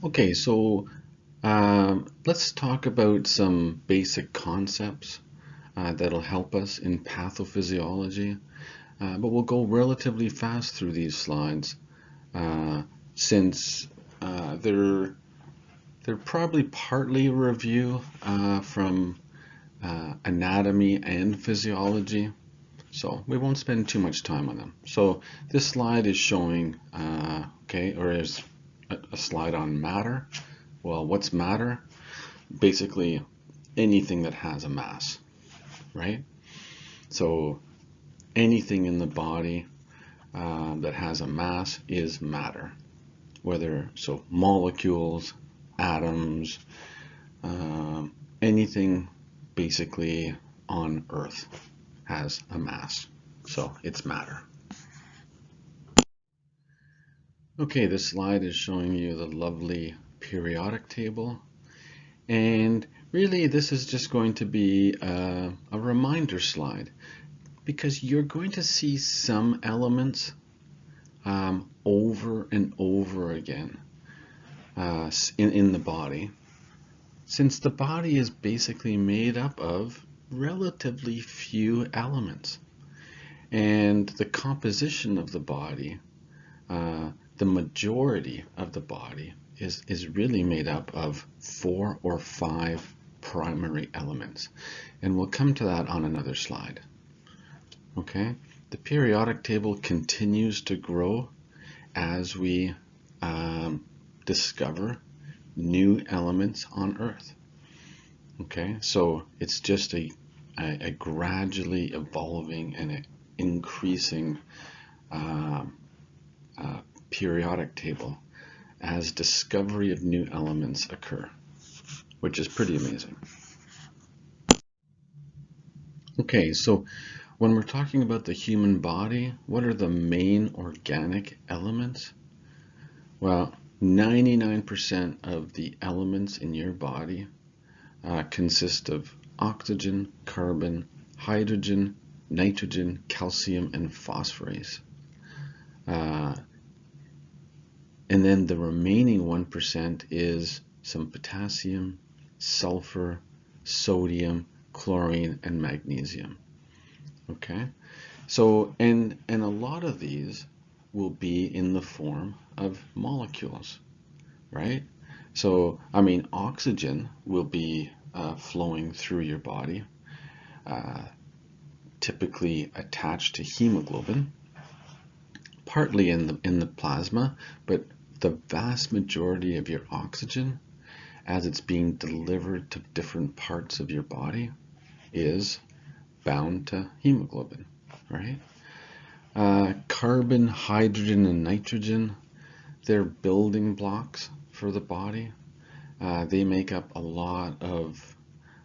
Okay, so let's talk about some basic concepts that'll help us in pathophysiology, but we'll go relatively fast through these slides uh, since they're probably partly a review from anatomy and physiology, so we won't spend too much time on them. So this slide is showing, okay, or is a slide on matter. Well, what's matter? Basically anything that has a mass, right? So anything in the body that has a mass is matter. Whether so molecules, atoms, anything basically on Earth has a mass. So it's matter. Okay, this slide is showing you the lovely periodic table. And really, this is just going to be a reminder slide because you're going to see some elements over and over again in the body, since the body is basically made up of relatively few elements. And the composition of the body, the majority of the body, is really made up of 4 or 5 primary elements. And we'll come to that on another slide. Okay, the periodic table continues to grow as we discover new elements on Earth. Okay, so it's just a gradually evolving and increasing periodic table as discovery of new elements occur, which is pretty amazing. Okay, so when we're talking about the human body, what are the main organic elements? Well, 99% of the elements in your body consist of oxygen, carbon, hydrogen, nitrogen, calcium, and phosphorus. And then the remaining 1% is some potassium, sulfur, sodium, chlorine, and magnesium. Okay, so and a lot of these will be in the form of molecules, right? So I mean, oxygen will be flowing through your body, typically attached to hemoglobin, partly in the plasma, but the vast majority of your oxygen, as it's being delivered to different parts of your body, is bound to hemoglobin, right? Carbon, hydrogen, and nitrogen, they're building blocks for the body. They make up a lot of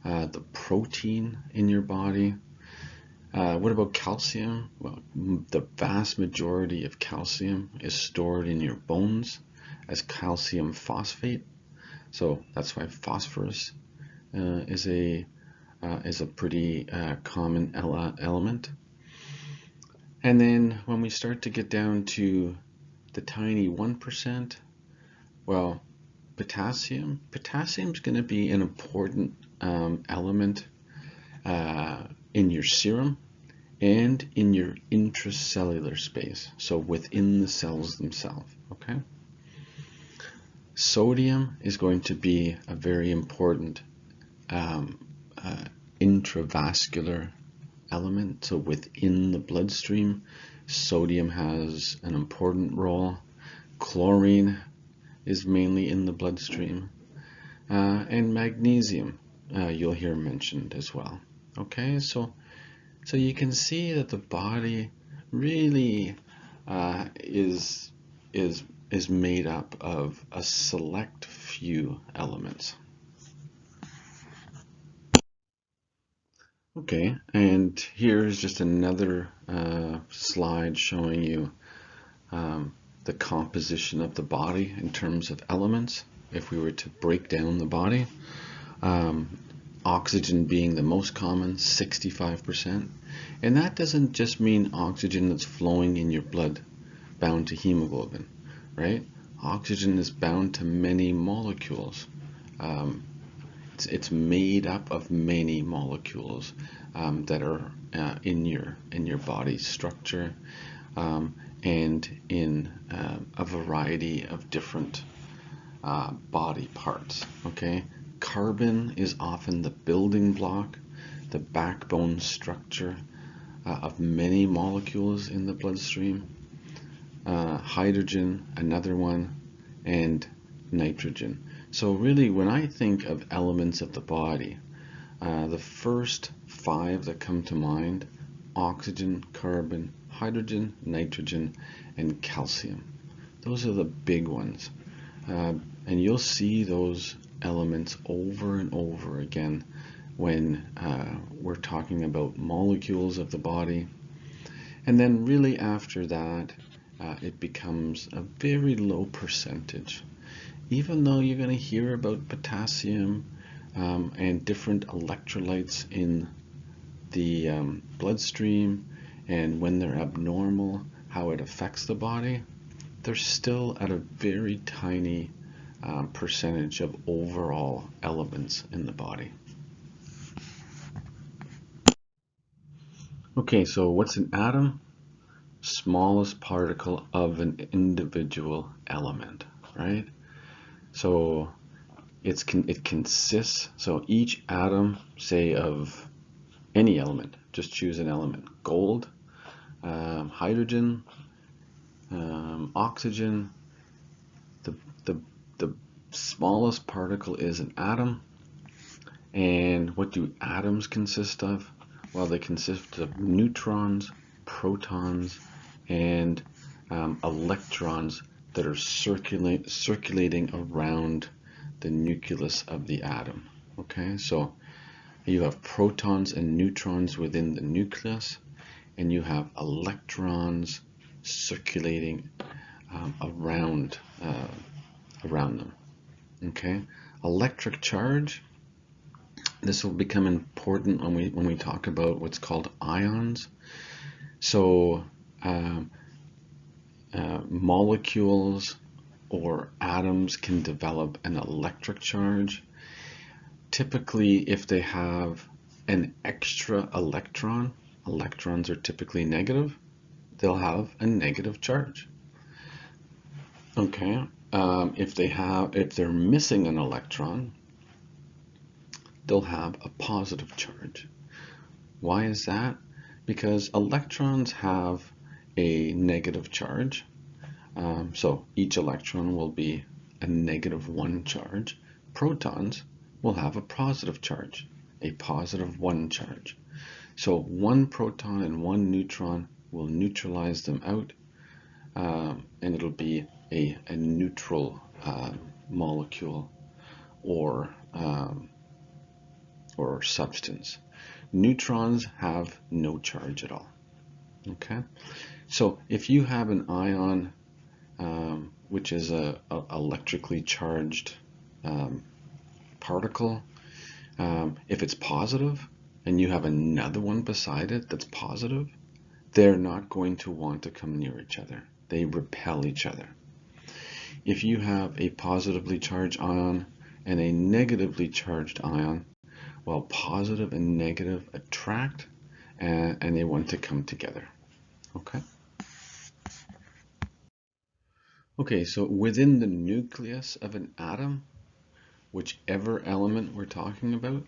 the protein in your body. What about calcium? Well, the vast majority of calcium is stored in your bones as calcium phosphate. So that's why phosphorus is a pretty common element. And then when we start to get down to the tiny 1%, well, potassium is going to be an important element in your serum and in your intracellular space, so within the cells themselves. Okay, sodium is going to be a very important intravascular element, so within the bloodstream sodium has an important role. Chlorine is mainly in the bloodstream, and magnesium you'll hear mentioned as well. Okay, so you can see that the body really is made up of a select few elements. Okay, and here's just another slide showing you the composition of the body in terms of elements. If we were to break down the body, oxygen being the most common, 65%. And that doesn't just mean oxygen that's flowing in your blood bound to hemoglobin, right? Oxygen is bound to many molecules. Um, it's made up of many molecules that are in your body's structure, and in a variety of different body parts. Okay, carbon is often the building block, the backbone structure of many molecules in the bloodstream. Hydrogen, another one, and nitrogen. So really, when I think of elements of the body, the first five that come to mind: oxygen, carbon, hydrogen, nitrogen, and calcium. Those are the big ones. And you'll see those elements over and over again when we're talking about molecules of the body. And then really after that, it becomes a very low percentage. Even though you're going to hear about potassium and different electrolytes in the bloodstream, and when they're abnormal, how it affects the body, they're still at a very tiny percentage of overall elements in the body. Okay, so what's an atom? Smallest particle of an individual element, right? So it consists, so each atom, say of any element, just choose an element: gold, hydrogen, oxygen. The smallest particle is an atom. And what do atoms consist of? Well, they consist of neutrons, protons, and electrons that are circulating around the nucleus of the atom. Okay, so you have protons and neutrons within the nucleus, and you have electrons circulating around them. Okay, electric charge. This will become important when we talk about what's called ions. So molecules or atoms can develop an electric charge. Typically, if they have an extra electron, electrons are typically negative, they'll have a negative charge. Okay, if they're missing an electron, they'll have a positive charge. Why is that? Because electrons have a negative charge. So each electron will be a -1 charge. Protons will have a positive charge, a +1 charge. So one proton and one neutron will neutralize them out, and it'll be a neutral molecule or substance. Neutrons have no charge at all. Okay, so if you have an ion, which is a electrically charged particle, if it's positive and you have another one beside it that's positive, they're not going to want to come near each other. They repel each other. If you have a positively charged ion and a negatively charged ion, well, positive and negative attract, and they want to come together. Okay. Okay, so within the nucleus of an atom, whichever element we're talking about,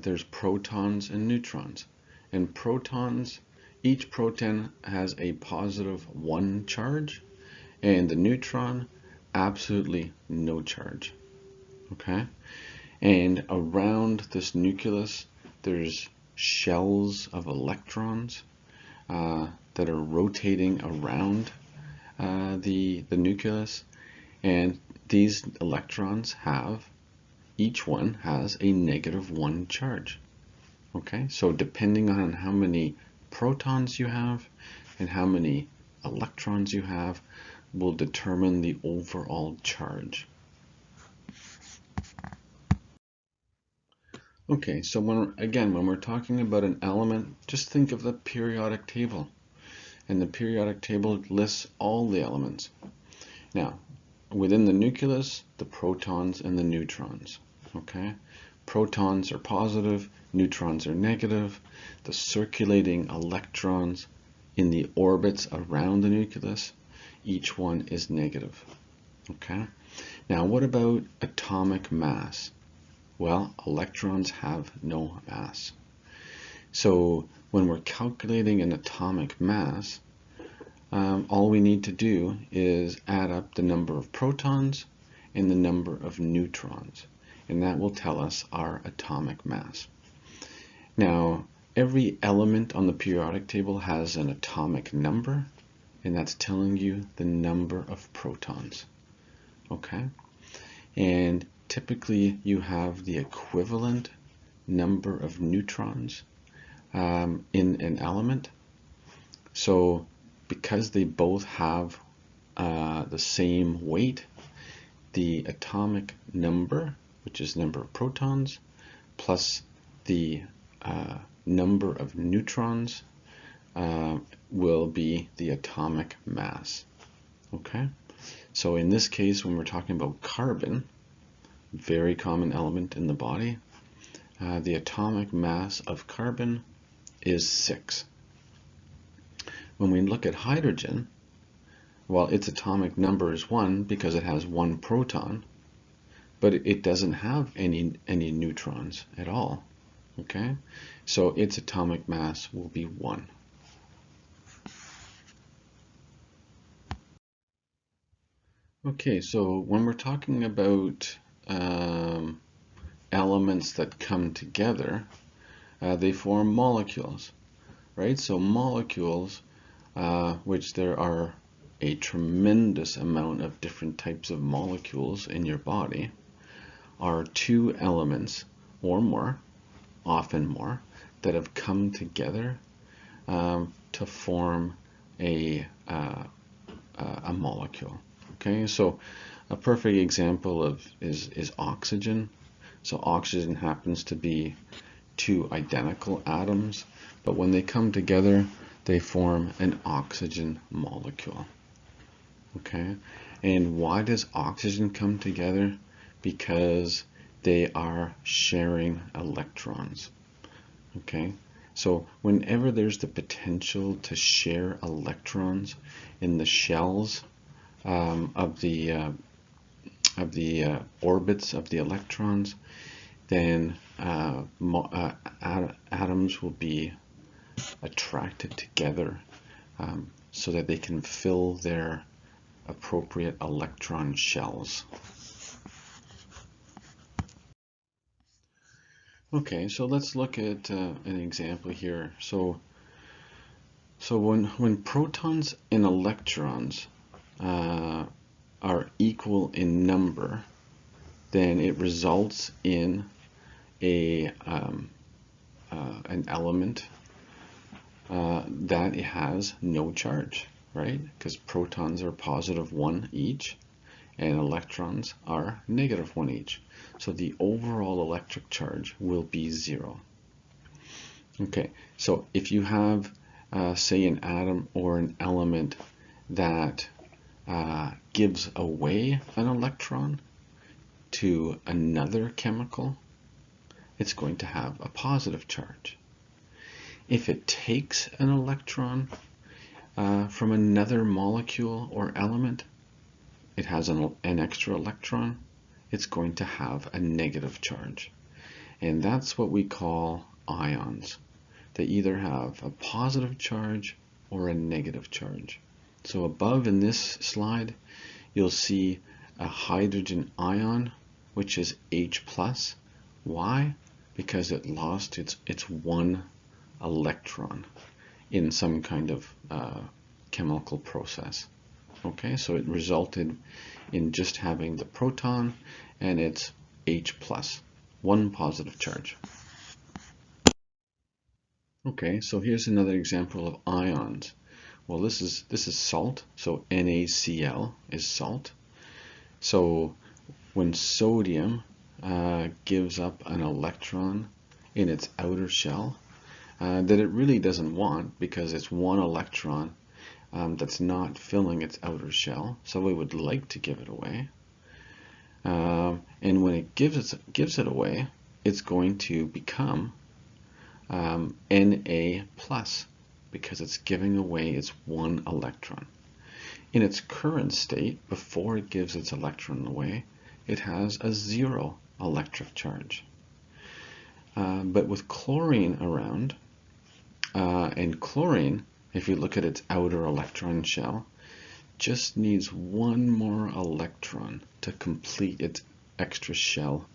there's protons and neutrons. And protons, each proton has a +1 charge, and the neutron, absolutely no charge. Okay? And around this nucleus, there's shells of electrons that are rotating around the nucleus, and these electrons each one has a -1 charge. Okay, so depending on how many protons you have and how many electrons you have will determine the overall charge. Okay, so when we're talking about an element, just think of the periodic table. and the periodic table lists all the elements. Now, within the nucleus, the protons and the neutrons. Okay, protons are positive, neutrons are negative. The circulating electrons in the orbits around the nucleus, each one is negative. Okay, now what about atomic mass? Well, electrons have no mass. So when we're calculating an atomic mass, all we need to do is add up the number of protons and the number of neutrons, and that will tell us our atomic mass. Now, every element on the periodic table has an atomic number, and that's telling you the number of protons. Okay? And typically you have the equivalent number of neutrons in an element. So because they both have the same weight, the atomic number, which is number of protons, plus the number of neutrons will be the atomic mass. Okay? So in this case, when we're talking about carbon, very common element in the body, the atomic mass of carbon is 6. When we look at hydrogen, well, its atomic number is 1 because it has 1 proton, but it doesn't have any neutrons at all. Okay, so its atomic mass will be 1. Okay, so when we're talking about elements that come together, they form molecules, right? So molecules, which there are a tremendous amount of different types of molecules in your body, are two elements or more, often more, that have come together to form a molecule. Okay, so a perfect example is oxygen. So oxygen happens to be two identical atoms, but when they come together, they form an oxygen molecule. Okay, and why does oxygen come together? Because they are sharing electrons. Okay, so whenever there's the potential to share electrons in the shells of the orbits of the electrons, then atoms will be attracted together so that they can fill their appropriate electron shells. Okay, so let's look at an example here. So when protons and electrons are equal in number, then it results in an element that it has no charge, right? Because protons are +1 each, and electrons are -1 each. So the overall electric charge will be 0. Okay, so if you have, say, an atom or an element that gives away an electron to another chemical, it's going to have a positive charge. If it takes an electron from another molecule or element, it has an extra electron, it's going to have a negative charge. And that's what we call ions. They either have a positive charge or a negative charge. So above in this slide, you'll see a hydrogen ion, which is H+. Why? Because it lost its 1 electron in some kind of chemical process. Okay, so it resulted in just having the proton and its H+, 1 positive charge. Okay, so here's another example of ions. Well, this is salt, so NaCl is salt. So when sodium gives up an electron in its outer shell that it really doesn't want, because it's 1 electron that's not filling its outer shell, so we would like to give it away. And when it gives it away, it's going to become Na plus, because it's giving away its one electron. In its current state, before it gives its electron away, it has a 0 electric charge. But with chlorine around, and chlorine, if you look at its outer electron shell, just needs one more electron to complete its extra shell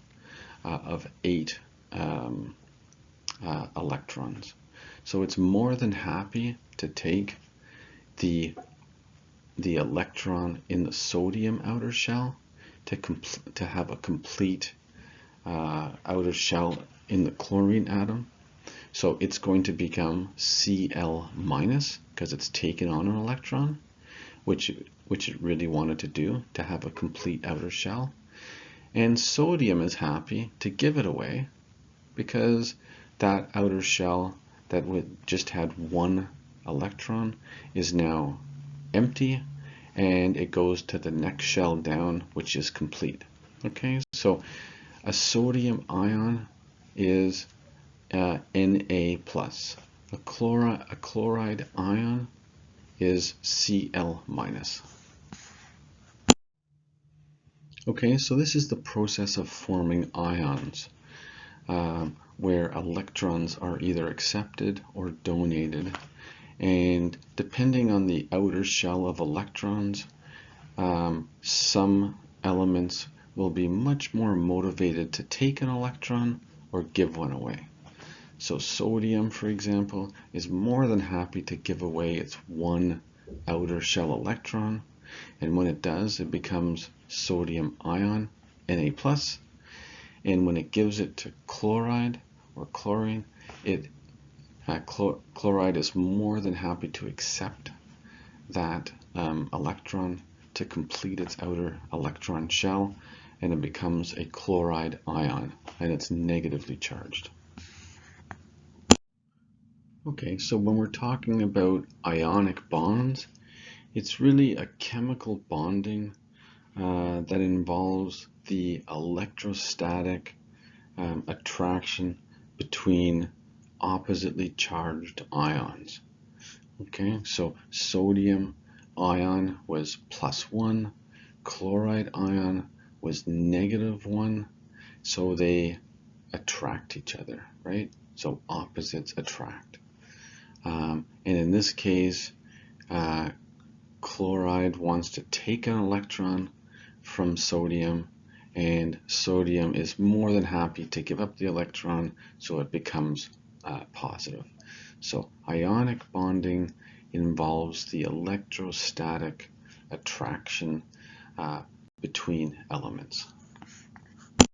of 8 electrons. So it's more than happy to take the electron in the sodium outer shell to have a complete outer shell in the chlorine atom. So it's going to become Cl minus because it's taken on an electron, which it really wanted to do, to have a complete outer shell. And sodium is happy to give it away because that outer shell that just had one electron is now empty, and it goes to the next shell down, which is complete. Okay, so a sodium ion is Na plus. A chloride ion is Cl minus. Okay, so this is the process of forming ions, where electrons are either accepted or donated. And depending on the outer shell of electrons, some elements will be much more motivated to take an electron or give one away. So sodium, for example, is more than happy to give away its one outer shell electron, and when it does, it becomes sodium ion, Na+, and when it gives it to chloride or chlorine, chloride is more than happy to accept that electron to complete its outer electron shell, and it becomes a chloride ion, and it's negatively charged. Okay, so when we're talking about ionic bonds, it's really a chemical bonding that involves the electrostatic attraction between oppositely charged ions. Okay, so sodium ion was +1, chloride ion was -1, so they attract each other, right? So opposites attract. And in this case, chloride wants to take an electron from sodium, and sodium is more than happy to give up the electron, so it becomes positive. So ionic bonding involves the electrostatic attraction between elements.